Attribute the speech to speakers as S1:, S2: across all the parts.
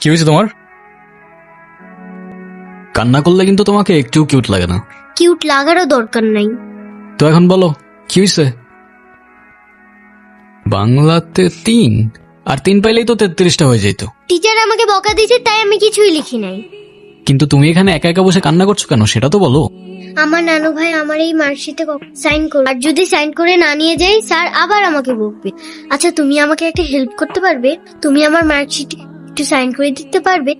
S1: কি হয়েছে তোমার? কান্না করলে কিন্তু তোমাকে একটু কিউট লাগে না।
S2: কিউট লাগারও দরকার নাই।
S1: তো এখন বলো কি হয়েছে? বাংলাতে 3 আর 3 পাইলেই তো 33টা হয়ে যেত।
S2: টিচার আমাকে বকা দিয়েছে তাই আমি কিছুই লিখি নাই।
S1: কিন্তু তুমি এখানে একা একা বসে কান্না করছো কেন সেটা তো বলো।
S2: আমার নানু ভাই আমার এই মার্কশিটে সাইন করবে, আর যদি সাইন করে না নিয়ে যাই স্যার আবার আমাকে বকবে। আচ্ছা তুমি আমাকে একটা হেল্প করতে পারবে? তুমি আমার মার্কশিটে একটু সাইন করে দিতে পারবে?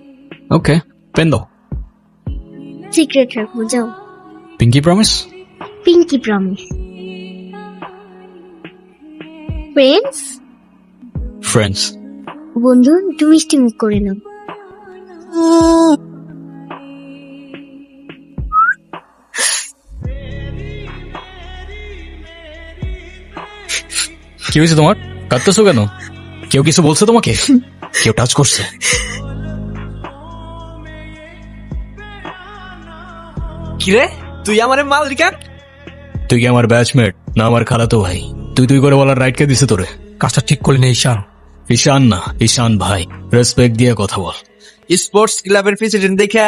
S1: ওকে, পেন দাও।
S2: সিক্রেট রাখবো, যাও।
S1: Pinky promise.
S2: Pinky promise. Friends.
S1: Friends.
S2: বন্ধু একটু মিষ্টি মুখ করে নাও।
S1: কি হয়েছে তোমার? কাঁদতেছো কেন? কেউ কিছু বলছে তোমাকে? কেউ টাচ করছে?
S3: কিরে তুই আমার মালিকা?
S1: তুই কি আমার ব্যাচমেট না আমার খালাতো ভাই? তুই করে বলার রাইট কে দিছে তোরে?
S3: কাজটা ঠিক করলি না ঈশান।
S1: ঈশান না, ঈশান ভাই। রেসপেক্ট দিয়ে কথা বল।
S3: স্পোর্টস ক্লাবের প্রেসিডেন্ট দেখে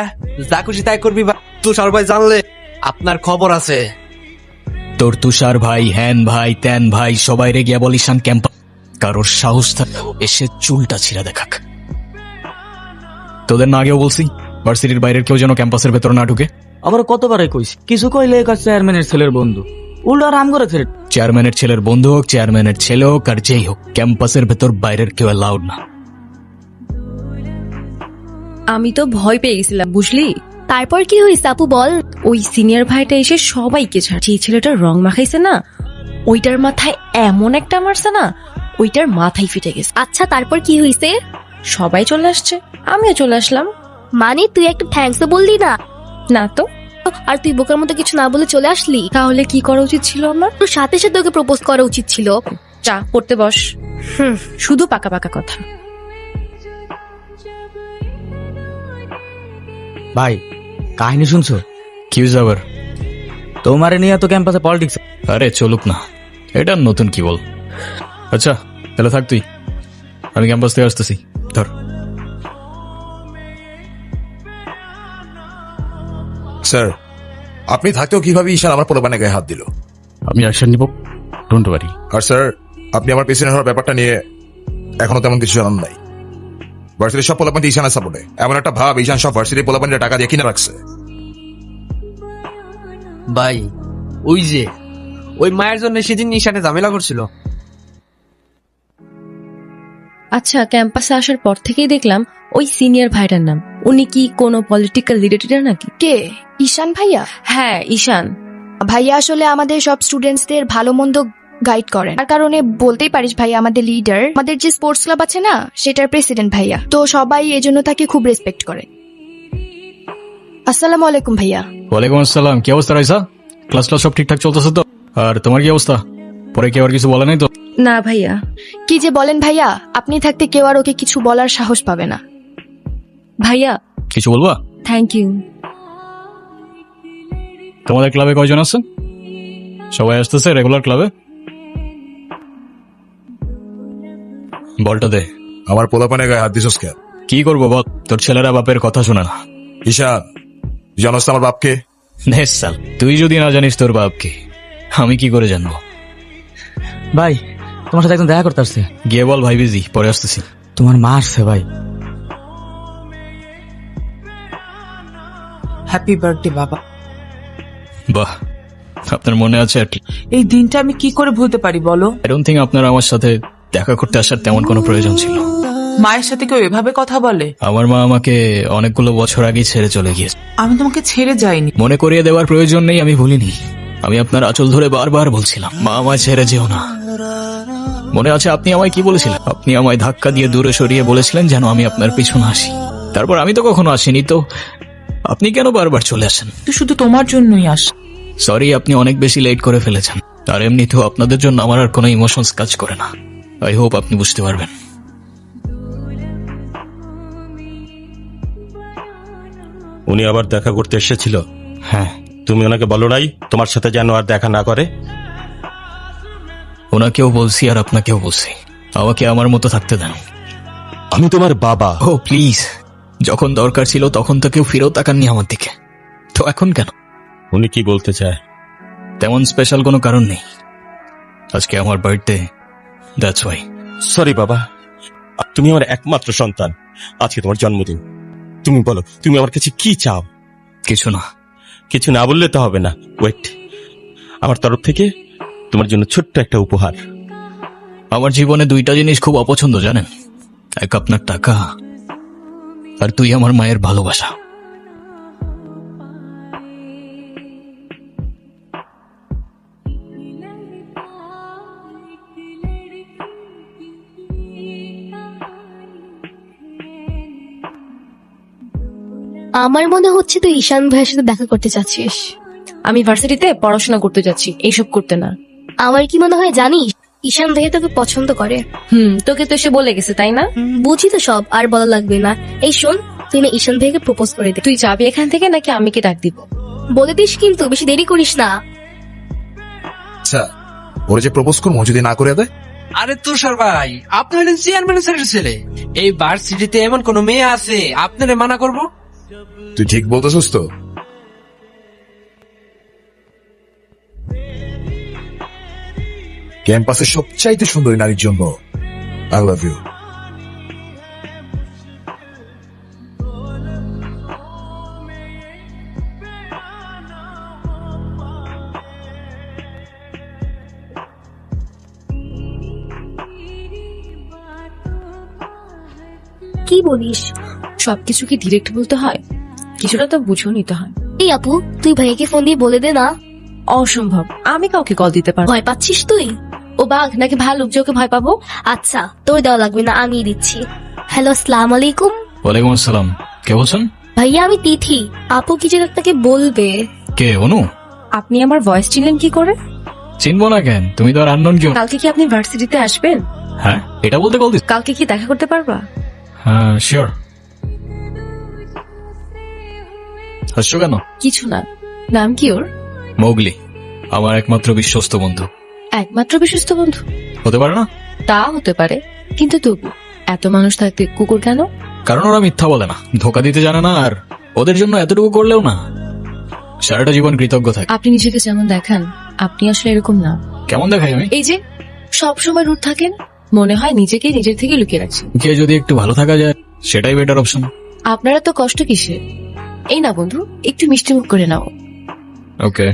S3: যা খুশি তাই করবি। তুষার ভাই জানলে আপনার খবর আছে।
S1: তোর তুষার ভাই, হ্যান ভাই, ত্যান ভাই সবাই রে গিয়া বল ঈশান ক্যাম্পাস কারোর সাহস থাকে এসে চুলটা ছিঁড়া দেখাক। তোদের না আগেও বলছি ভার্সিটির বাইরের কেউ যেন ক্যাম্পাসের ভেতর না ঢুকে।
S4: আবার কতবারে কইছি, কিছু কইলে একার চেয়ারম্যানের ছেলের বন্ধু, উল্টা রাম করে ছেড়ে।
S1: চেয়ারম্যানের ছেলের বন্ধু হোক, চেয়ারম্যানের ছেলে হোক আর যেই হোক, ক্যাম্পাসের ভেতর বাইরের কেউ অ্যালাউড না।
S5: আমি তো ভয় পেয়ে গেছিলাম বুঝলি।
S6: তারপর কি হয়েছে আপু বল?
S5: ওই সিনিয়র ভাইটা এসে সবাইকে ছাড়, যে ছেলেটার রং মাখাইছে না ওইটার মাথায় এমন একটা মারছে না, ওইটার মাথায় ফিটে গেছে।
S6: আচ্ছা তারপর কি হয়েছে?
S5: সবাই চলে আসছে, আমিও চলে আসলাম।
S6: মানে তুই একটা থ্যাঙ্কস বললি না?
S5: না তো।
S6: আর তুই বোকার মতো কিছু না বলে চলে আসলি?
S5: তাহলে কি করা উচিত ছিল আমার?
S6: তোর সাথে সাথে ওকে প্রপোজ করা উচিত ছিল।
S5: চা পড়তে বস। শুধু পাকা পাকা কথা।
S4: ভাই কাহিনী শুনছো?
S1: কি হয়েছে আবার?
S4: তোমারে নিয়ে তো ক্যাম্পাসে পলিটিক্স।
S1: আরে চলুক না, এটা নতুন কি বল। আচ্ছা তাহলে থাক তুই, আমি ক্যাম্পাস থেকে আসতেছি। ধর।
S7: স্যার, আপনি থাকতেও কিভাবে ঈশান আমার পোলাপানের গায়ে হাত দিল?
S1: আমি অ্যাকশন নিব, ডোন্ট ওয়ারি।
S7: আর স্যার, আপনি আমার প্রেসিডেন্ট হওয়ার ব্যাপারটা নিয়ে এখনো তেমন কিছু জানান নাই। ভার্সিটির সব পোলাপান ঈশানের সাপোর্টে। এমন একটা ভাব ঈশান সব ভার্সিটির পোলাপানের টাকা দিয়ে কিনে রাখছে।
S3: ভাই ওই যে ওই মায়ের জন্য সেদিন ঈশানে ঝামেলা করছিল।
S5: আচ্ছা ক্যাম্পাসে আসার পর থেকেই দেখলাম ওই সিনিয়র ভাইটার নাম। উনি কি কোনো পলিটিক্যাল রিলেটেড নাকি?
S8: কে? ঈশান ভাইয়া?
S5: হ্যাঁ ঈশান
S8: ভাইয়া আসলে আমাদের সব স্টুডেন্টসদের ভালো মন্দ গাইড করেন, তার কারণে বলতেই পারিস ভাইয়া আমাদের লিডার, আমাদের যে স্পোর্টস ক্লাব আছে না সেটার প্রেসিডেন্ট ভাইয়া, তো সবাই এজন্য তাকে খুব রেসপেক্ট করে। আসসালামু আলাইকুম ভাইয়া।
S1: ওয়ালাইকুম আসসালাম। কি অবস্থা রাইসা? ক্লাস সব ঠিকঠাক চলতেছে তো? আর তোমার কি অবস্থা? পরে কেউ আর কিছু বলে নাই তো?
S5: না ভাইয়া।
S8: কি যে বলেন ভাইয়া, আপনি থাকতে কেউ আর ওকে কিছু বলার সাহস পাবে না।
S5: ভাইয়া
S1: কিছু বলবা?
S5: Thank you.
S1: তোমাদের ক্লাবে কয়জন আছে? সবাই আসতেছে রেগুলার ক্লাবে? বলটা দে।
S7: আমার পোলাপানের গায়ে হাত দিছস কেন?
S1: কি করবো বল, তোর ছেলেরা বাপের কথা শোনে না।
S7: ঈশান, জানোস তো আমার বাপকে?
S1: সাল, তুই যদি না জানিস তোর বাপকে, আমি কি করে জানবো?
S4: ভাই তোমার সাথে একদম দেখা করতে আসছে।
S1: গিয়ে বল ভাই বিজি, পরে আসতেছি।
S4: তোমার মা আসছে ভাই।
S9: হ্যাপি বার্থডে বাবা।
S1: বাহ, আপনার মনে আছে?
S9: এই দিনটা আমি কি করে ভুলতে পারি বলো?
S1: আই ডোন্ট থিংক আপনার আমার সাথে দেখা করতে আসার তেমন কোনো প্রয়োজন ছিল।
S9: মায়ের সাথে কেউ এভাবে কথা বলে?
S1: আমার মা আমাকে অনেকগুলো বছর আগেই ছেড়ে চলে গিয়েছে।
S9: আমি তোমাকে ছেড়ে যাইনি।
S1: মনে করিয়ে দেওয়ার প্রয়োজন নেই, আমি ভুলিনি। আমি আপনার আঁচল ধরে বারবার বলছিলাম, মা আমায় ছেড়ে যেও না। মনে আছে আপনি আমায় কি বলেছিলেন? আপনি আমায় ধাক্কা দিয়ে দূরে সরিয়ে বলেছিলেন যেন আমি আপনার পিছনে আসি। তারপর আমি তো কখনো আসিনি, তো আপনি কেন বারবার চলে আসেন?
S9: তুই শুধু তোমার জন্যই আস।
S1: সরি, আপনি অনেক বেশি লেট করে ফেলেছেন। আর এমনিতেও আপনাদের জন্য আমার আর কোনো ইমোশনস কাজ করে না। আই হোপ আপনি বুঝতে পারবেন।
S10: উনি আবার দেখা করতে এসেছিল?
S1: হ্যাঁ।
S10: তুমি ওনাকে বলো নাই তোমার সাথে যেন আর দেখা না করে?
S1: ওনাকেও বলছি আর আপনাকেও বলছি, আমাকে আমার মতো থাকতে দেন।
S10: আমি তোমার বাবা।
S1: ও প্লিজ, যখন দরকার ছিল তখন তো কেউ ফিরেও তাকাননি আমার দিকে, তো এখন কেন?
S10: উনি কি বলতে চায়?
S1: তেমন স্পেশাল কোনো কারণ নেই, আজকে আমার বার্থডে, দ্যাটস ওয়াই।
S10: সরি বাবা, তুমি আমার একমাত্র সন্তান, আজকে তোমার জন্মদিন। তুমি বলো, তুমি আমার কাছে কি চাও?
S1: কিছু না।
S10: কিছু না বললে তো হবে না। ওয়েট, আমার তরফ থেকে তোমার জন্য ছোট্ট একটা উপহার।
S1: আমার জীবনে দুইটা জিনিস খুব অপছন্দ জানেন, এক আপনার টাকা আর তুই আমার মায়ের ভালোবাসা।
S6: আমার মনে হচ্ছে তুই ঈশান ভাইয়ের সাথে দেখা করতে চাচ্ছিস।
S5: আমি ভার্সিটিতে পড়াশোনা করতে যাচ্ছি, এইসব করতে না।
S6: আমার কি মনে হয় জানিস, ঈশান ভাইয়া তোকে পছন্দ করে।
S5: তোকে তো এসে বলে গেছে তাই না?
S6: বুঝি তো সব, আর বলা লাগবে না। এই শোন, তুই না ঈশান ভাইকে প্রপোজ করে দে।
S5: তুই যাবি এখান থেকে নাকি আমি কি ডাক দিব?
S6: বলে দিস কিন্তু, বেশি দেরি করিস না।
S7: আচ্ছা, ওরা যে প্রপোজ করবো যদি না করে দেয়?
S3: আরে তুষার ভাই, আপনি হলেন চেয়ারম্যান স্যারের ছেলে। এই ভার্সিটিতে এমন কোন মেয়ে আছে আপনারে মানা করবো?
S7: তুই ঠিক বলতেছিস তো? ক্যাম্পাসের সবচাইতে সুন্দরী নারীর জন্য আই লাভ ইউ।
S6: কি বলিস?
S5: সবকিছু কি ডিরেক্ট বলতে হয়? কিছুটা তো বুঝেও নিতে হয়।
S6: এই আপু, তুই ভাইয়াকে ফোন দিয়ে বলে দে না।
S5: অসম্ভব, আমি কাউকে কল দিতে পারবো।
S6: ভয় পাচ্ছিস তুই?
S5: ও বাঘ নাকি ভালুক যে ওকে ভয় পাবো?
S6: আচ্ছা, তোর দেওয়া লাগবে না, আমি দিচ্ছি। হ্যালো, আসসালাম আলাইকুম।
S1: ওয়ালাইকুম আসসালাম, কে বলছেন?
S6: ভাইয়া আমি তিথি। আপু কি যেন আপনাকে বলবে।
S1: কে অনু?
S5: আপনি আমার ভয়েস চিনলেন কি করে?
S1: চিনবো না কেন, তুমি তো আর আননোন কেউ।
S5: কালকে কি আপনি ভার্সিটিতে আসবেন?
S1: হ্যাঁ, এটা বলতে কল দিস?
S5: কালকে কি দেখা করতে পারবা?
S1: হ্যাঁ শিওর। হাসছো কেন?
S5: কিছু না। নাম কি ওর?
S1: মৌগলি, আমার একমাত্র বিশ্বস্ত বন্ধু।
S5: একমাত্র বিশ্বস্ত বন্ধু
S1: হতে পারে না?
S5: তা হতে পারে, কিন্তু তবু এত মানুষ থাকতে কুকুর কেন?
S1: কারণ ওরা মিথ্যা বলে না, ধোকা দিতে জানে না, আর ওদের জন্য এতটুকু করলেও না সারাটা জীবন কৃতজ্ঞ থাকে।
S5: আপনি নিজেকে যেমন দেখান, আপনি আসলে এরকম না।
S1: কেমন দেখাই আমি?
S5: এই যে সব সময় রুট থাকেন, মনে হয় নিজেকে নিজের থেকে লুকিয়ে রাখছেন।
S1: কে যদি একটু ভালো থাকা যায় সেটাই বেটার অপশন।
S5: আপনারা তো কষ্ট কিসে? এই না বন্ধু, একটু মিষ্টি মুখ করে নাও।
S1: ওকে।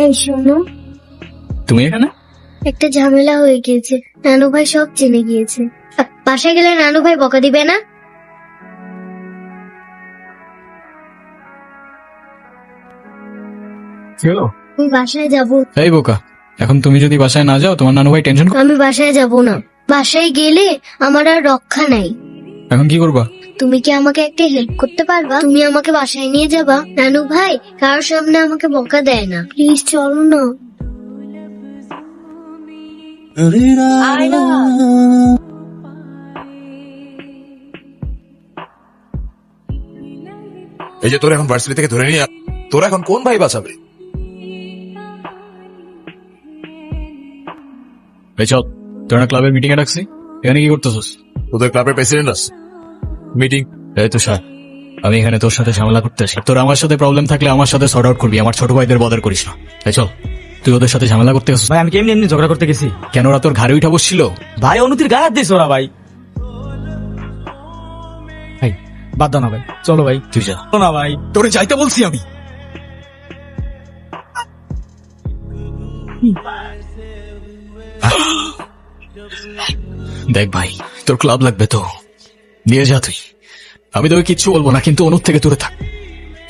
S2: এই শোনো,
S1: তুমি এখানে?
S2: একটা ঝামেলা হয়ে গিয়েছে, নানু ভাই সব জেনে গিয়েছে। বাসায় গেলে নানু ভাই বকা দিবে না? আমি বাসায় যাব।
S1: এই বোকা, এখন তুমি যদি বাসায় না যাও তোমার নানু ভাই টেনশন।
S2: আমি বাসায় যাব না, বাসায় গেলে আমার আর রক্ষা নাই।
S1: এখন কি করবা?
S2: তুমি কি আমাকে একটা হেল্প করতে পারবা? তুমি আমাকে বাসায় নিয়ে যাবা? নানু ভাই কারোর সামনে আমাকে বকা দেয় না, প্লিজ চলো না।
S7: এই যে তোর এখন ভার্সিটি থেকে ধরে নিয়ে তোর এখন কোন ভাই বাঁচাবে?
S1: এই চল, তোর না ক্লাবের মিটিং এ ডাকছি, এখানে কি করতেছিস?
S7: তোদের ক্লাবের প্রেসিডেন্ট আছে, মিটিং।
S1: এই তো স্যার, আমি এখানে তোর সাথে ঝামেলা করতে আসি। তোর আমার সাথে প্রবলেম থাকলে আমার সাথে সর্ট আউট করবি, আমার ছোট ভাইদের বদার করিস না। এই চল, তুই ওদের সাথে ঝামেলা করতে আসছিস।
S4: ভাই আমি কেমনি এমনি ঝগড়া করতে গেছি?
S1: কেন ওরা তোর ঘাড়ে উঠা বসছিল?
S4: ভাই অনুতির গায়ে হাত দিয়েছে ওরা। ভাই ভাই বাদ দাও না ভাই, চলো ভাই।
S1: তুই যা
S4: না ভাই,
S1: তোরে যাইতে বলছি আমি। দেখ ভাই, তোর ক্লাব লাগবে তো নিয়ে যা তুই, আমি তোকে কিচ্ছু বলবো না, কিন্তু অনুর থেকে দূরে থাক।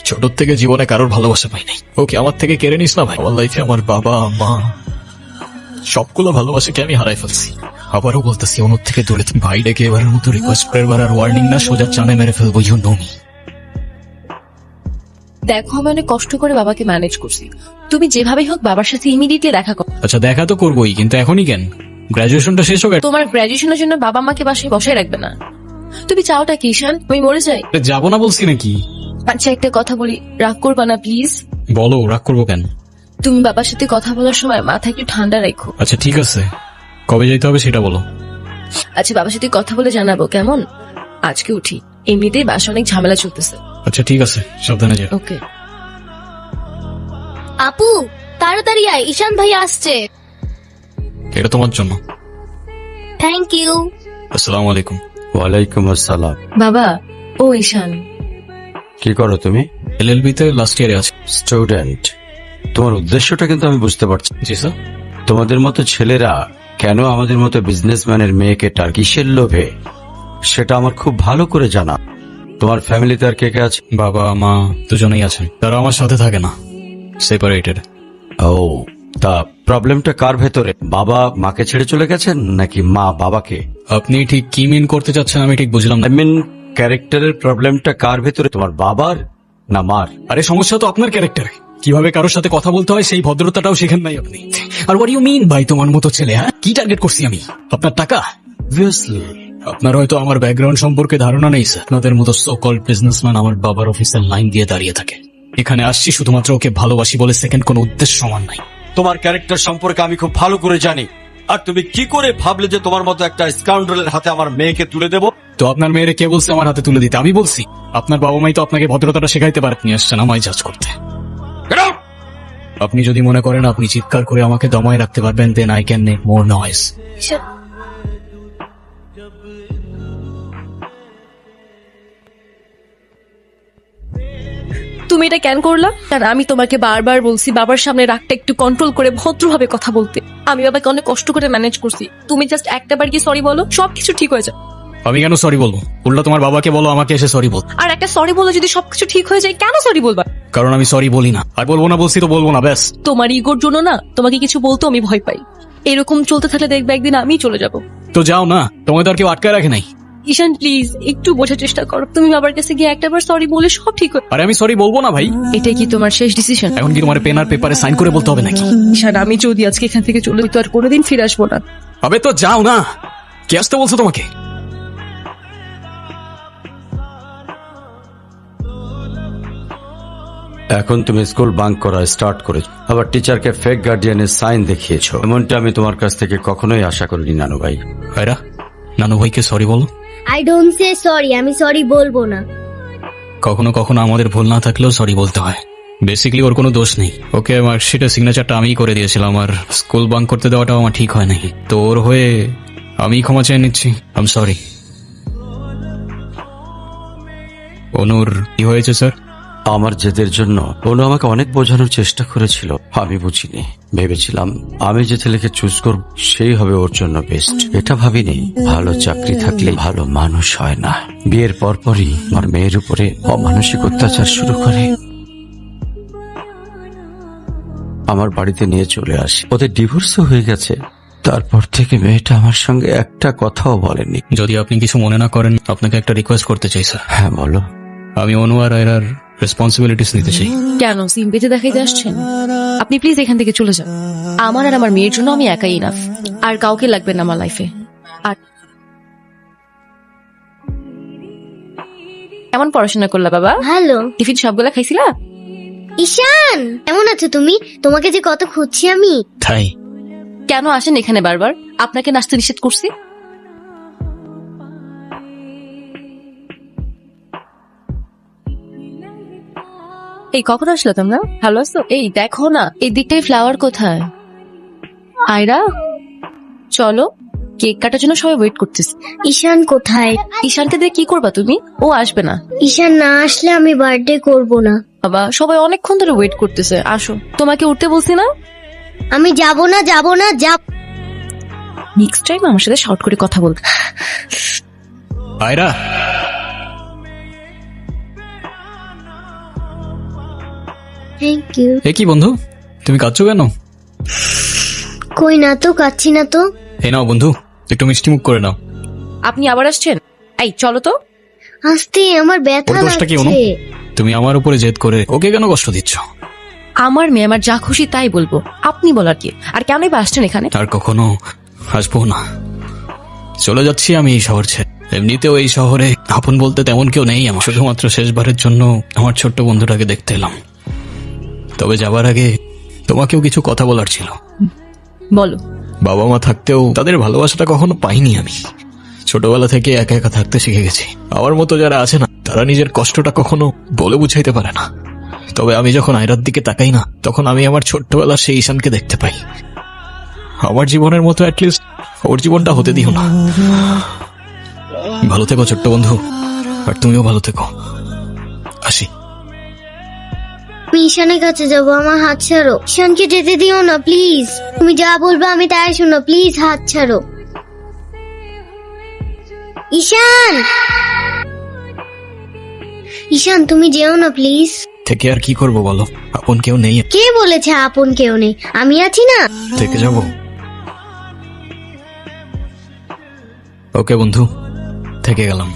S1: ছোট থেকে জীবনে কারোর ভালোবাসা পাই নাই, ওকে আমার থেকে কেড়ে নিস না ভাই। আমার লাইফে আমার বাবা মা সবগুলো ভালোবাসাকে আমি হারাই ফেলছি। আবারও বলতেছি, অনুর থেকে দূরে থাক। ভাই ডেকে এবারের মতো রিকোয়েস্ট করে এবার আর ওয়ার্নিং না, সোজা চানে মেরে ফেলবো। You know me.
S5: দেখো আমি অনেক কষ্ট করে বাবাকে ম্যানেজ করছি, তুমি যেভাবেই হোক বাবার সাথে ইমিডিয়েটলি দেখা করো।
S1: আচ্ছা দেখা তো করবোই, কিন্তু এখনই কেন? গ্রাজুয়েশনটা শেষ হোক।
S5: তোমার গ্রাজুয়েশনের জন্য বাবা মাকে বাসায় বসায় রাখবে না। তুমি চাওটা কি ঈশান? আমি মরে যাই?
S1: যাবো না বলছি নাকি?
S5: আচ্ছা একটা কথা বলি, রাগ করবা না প্লিজ।
S1: বলো, রাগ করবো কেন?
S5: তুমি বাবার সাথে কথা বলার সময় মাথা একটু ঠান্ডা রাখো।
S1: আচ্ছা ঠিক আছে, কবে যেতে হবে সেটা বলো।
S5: আচ্ছা বাবার সাথে কথা বলে জানাবো, কেমন? আজকে উঠি, এমনিতেই বাসা অনেক ঝামেলা চলতেছে।
S1: আচ্ছা ঠিক আছে, সাবধানে যাও।
S5: ওকে।
S6: আপু তাড়াতাড়ি আয়, ঈশান ভাই আসছে।
S1: এটা তোমার জন্য।
S6: Thank you.
S1: আসসালামু আলাইকুম।
S11: ওয়ালাইকুম আসসালাম।
S5: বাবা, ও ঈশান।
S11: কি করো তুমি?
S1: এলএলবি তে লাস্ট ইয়ারে আছে।
S11: স্টুডেন্ট। তোমার উদ্দেশ্যটা কিন্তু আমি বুঝতে পারছি।
S1: জি স্যার।
S11: তোমাদের মতো ছেলেরা কেন আমাদের মতো বিজনেসম্যানের মেয়েকে কিসের লোভে, সেটা আমার খুব ভালো করে জানা। তোমার ফ্যামিলিতে আর কে কে আছে?
S1: বাবা মা দুজনেই আছেন, তারা আমার সাথে থাকে না, সেপারেটেড।
S11: ও, তা প্রবলেমটা কার ভেতরে? বাবা মাকে ছেড়ে চলে গেছেন নাকি মা বাবাকে?
S1: আপনি ঠিক কি মিন করতে চাচ্ছেন আমি ঠিক বুঝলাম না।
S11: আই মিন ক্যারেক্টারের প্রবলেমটা কার ভেতরে, তোমার বাবার না মার?
S1: আরে সমস্যা তো আপনার ক্যারেক্টারে, কিভাবে কারোর সাথে কথা বলতে হয় সেই ভদ্রতাটাও শেখেন নাই আপনি। আর হোয়াট ইউ মিন ভাই তোমার মতো ছেলে? হ্যাঁ, কি টার্গেট করছি আমি? আপনার টাকা?
S11: অবভিয়াসলি।
S1: আপনার হয়তো আমার ব্যাকগ্রাউন্ড সম্পর্কে ধারণা নেই স্যার। আপনাদের মতো সো কল্ড বিজনেসম্যান আমার বাবার অফিসের লাইন দিয়ে দাঁড়িয়ে থাকে। এখানে আসছি শুধুমাত্র ওকে ভালোবাসি বলে, সেকেন্ড কোনো উদ্দেশ্য সমান নাই।
S11: তোমার ক্যারেক্টার সম্পর্কে আমি খুব ভালো করে জানি। আর তুমি কি করে ভাবলে যে তোমার মতো একটা স্কাউন্ডারের হাতে আমার মেয়েকে তুলে দেব?
S1: তো আপনার মেয়েরে কে বলছে আমার হাতে তুলে দিতে? আমি বলছি। আপনার বাবা মাই তো আপনাকে ভদ্রতাটা শেখাইতে পারে। আপনি আসছেন আমায় জাজ করতে। আপনি যদি মনে করেন আপনি চিৎকার করে আমাকে দমায় রাখতে পারবেন, then I can make more noise.
S5: তুমি এটা কেন করলা? কারণ আমি তোমাকে বারবার বলছি বাবার সামনে রাগটা একটু কন্ট্রোল করে ভদ্রভাবে কথা বলতে। আমি বাবাকে অনেক কষ্ট করে ম্যানেজ করছি। তুমি জাস্ট একটা বার গিয়ে সরি বলো, সবকিছু ঠিক হয়ে যায়।
S1: আমি কেন সরি বলবো? উল্টা তোমার বাবাকে বলো আমাকে এসে সরি বল।
S5: আর একটা সরি বলে যদি সবকিছু ঠিক হয়ে যায়, কেন সরি বলবা?
S1: কারণ আমি সরি বলি না। আর বলবো না বলছি তো বলবো না, ব্যাস।
S5: তোমার ইগোর জন্য না তোমাকে কিছু বলতে আমি ভয় পাই। এরকম চলতে থাকলে দেখবে একদিন আমি চলে যাব।
S1: তো যাও না, তোমায় তো আর কেউ আটকায় রাখে নাই।
S5: ঈশান প্লিজ একটু বোঝার চেষ্টা করো। তুমি বাবার কাছে গিয়ে একটাবার সরি বলে সব ঠিক হয়।
S1: আরে আমি সরি বলবো না ভাই।
S5: এটাই কি তোমার শেষ ডিসিশন?
S1: এখন কি তোমার পেন আর পেপারে সাইন করে বলতে হবে নাকি?
S5: ঈশান আমি যদি আজকে এখান থেকে চলে যেত আর কোনোদিন ফিরে আসবো না।
S1: আবে তো যাও না, কে আসতে বলছো তোমাকে?
S11: এখন তুমি স্কুল বাঙ্ক করা স্টার্ট করেছো, আবার টিচারকে ফেক গার্ডিয়ানের সাইন দেখিয়েছো। এমনটা আমি তোমার কাছ থেকে কখনোই আশা করিনি নানু ভাই।
S1: ভাইরা, নানু ভাইকে সরি বলো।
S2: আই ডোন্ট সে সরি, আমি সরি বলবো না।
S1: কখনো কখনো আমাদের ভুল না থাকলেও সরি বলতে হয়। বেসিক্যালি ওর কোনো দোষ নেই। ওকে মার্কশিটের সিগনেচারটা আমিই করে দিয়েছিলাম, আর স্কুল বাঙ্ক করতে দেওয়াটাও আমার ঠিক হয় নাই। তো ওর হয়ে আমি ক্ষমা চেয়ে নিচ্ছি। I am sorry. অনুর কি হয়েছে স্যার?
S11: আমার জেদের জন্য অনু আমাকে অনেক বোঝানোর চেষ্টা করেছিল, আমি বুঝিনি। ভেবেছিলাম আমি যে ছেলেকে চুজ করব সেই হবে ওর জন্য বেস্ট। এটা ভাবিনি ভালো চাকরি থাকলে ভালো মানুষ হয় না। বিয়ের পরপরই আমার মেয়ের উপরে অমানসিক অত্যাচার শুরু করে। আমার বাড়িতে নিয়ে চলে আসে, ওদের ডিভোর্সও হয়ে গেছে। তারপর থেকে মেয়েটা আমার সঙ্গে একটা কথাও বলেনি।
S1: যদি আপনি কিছু মনে না করেন, আপনাকে একটা রিকোয়েস্ট করতে চাই স্যার।
S11: হ্যাঁ বলো।
S1: আমি অনু আর এরার রেসপন্সিবিলিটিস নিতে চাই।
S5: কেন সিম পেতে দেখাইতে আসছেন? আপনি প্লিজ এখান থেকে চলে যান। আমার আর আমার মেয়ের জন্য আমি একাই ইনাফ, আর কাউকে লাগবে না আমার লাইফে। আর কেমন পড়াশোনা করলা বাবা?
S2: ভালো।
S5: টিফিন সবগুলা খাইছিলা?
S2: ঈশান কেমন আছো তুমি? তোমাকে যে কত খুঁজছি আমি।
S1: তাই
S5: কেন আসেন এখানে বারবার? আপনাকে নাচতে নিষেধ করছি? এই কখন আসলো তোমরা? ভালো আছো? এই দেখো না এই দিকটাই ফ্লাওয়ার কোথায়? আয়রা চলো, কেক কাটার জন্য সবাই ওয়েট করতেছে।
S2: ঈশান কোথায়?
S5: ঈশানকে দিয়ে কি করবা তুমি? ও আসবে না।
S2: ঈশান না আসলে আমি বার্থডে করব না।
S5: বাবা সবাই অনেকক্ষণ ধরে ওয়েট করতেছে, আসো। তোমাকে উঠতে বলছি না?
S2: আমি যাব না, যাব না, যাব।
S5: নেক্সট টাইম আমার সাথে শর্ট করে কথা বলতে।
S1: Ayra,
S2: thank you.
S1: এ কি বন্ধু, তুমি কাঁদছো কেন?
S2: কই না তো, কাচ্ছি না তো।
S1: এই নাও বন্ধু, একটু মিষ্টি মুখ করে নাও।
S5: আপনি আবার আসছেন? এই চলো তো।
S2: আস্তে, আমার ব্যথা
S1: ওর দোষটা কি অনু?
S2: লাগছে।
S1: তুমি আমার উপরে জেদ করে ওকে কেন কষ্ট দিচ্ছ?
S5: আমার মেয়ে আমার যা খুশি তাই বলবো, আপনি বলার কি? আর কেনই বা আসছেন এখানে?
S1: আর কখনো আসবো না। চলে যাচ্ছি আমি এই শহর ছেড়ে। এমনিতেও এই শহরে আপন বলতে তেমন কেউ নেই আমার। শুধুমাত্র শেষবারের জন্য আমার ছোট্ট বন্ধুটাকে দেখতে এলাম। তবে যাবার আগে তোমাকেও কিছু কথা বলার ছিল।
S5: বলো।
S1: বাবা মা থাকতেও তাদের ভালোবাসাটা কখনো পাইনি আমি। ছোটবেলা থেকে একা একা থাকতে শিখে গেছি। আমার মতো যারা আছে না, তারা নিজের কষ্টটা কখনো বলে বুঝাইতে পারে না। তবে আমি যখন আয়রার দিকে তাকাই না, তখন আমি আমার ছোট্টবেলার সেই ঈশানকে দেখতে পাই। আমার জীবনের মতো অ্যাটলিস্ট ওর জীবনটা হতে দিও না। ভালো থেকো ছোট্ট বন্ধু, আর তুমিও ভালো থেকো। আসি।
S2: আমি ঈশানের কাছে যাবো, আমার হাত ছাড়ো। ঈশানকে যেতে দিও না প্লিজ। তুমি যা বলবে আমি তাই শুনো, প্লিজ হাত ছাড়ো। ঈশান, ঈশান তুমি যেও না প্লিজ।
S1: থেকে আর কি করবো বলো, আপন কেউ নেই।
S2: কে বলেছে আপন কেউ নেই? আমি আছি না।
S1: থেকে যাবো। ওকে বন্ধু, থেকে গেলাম।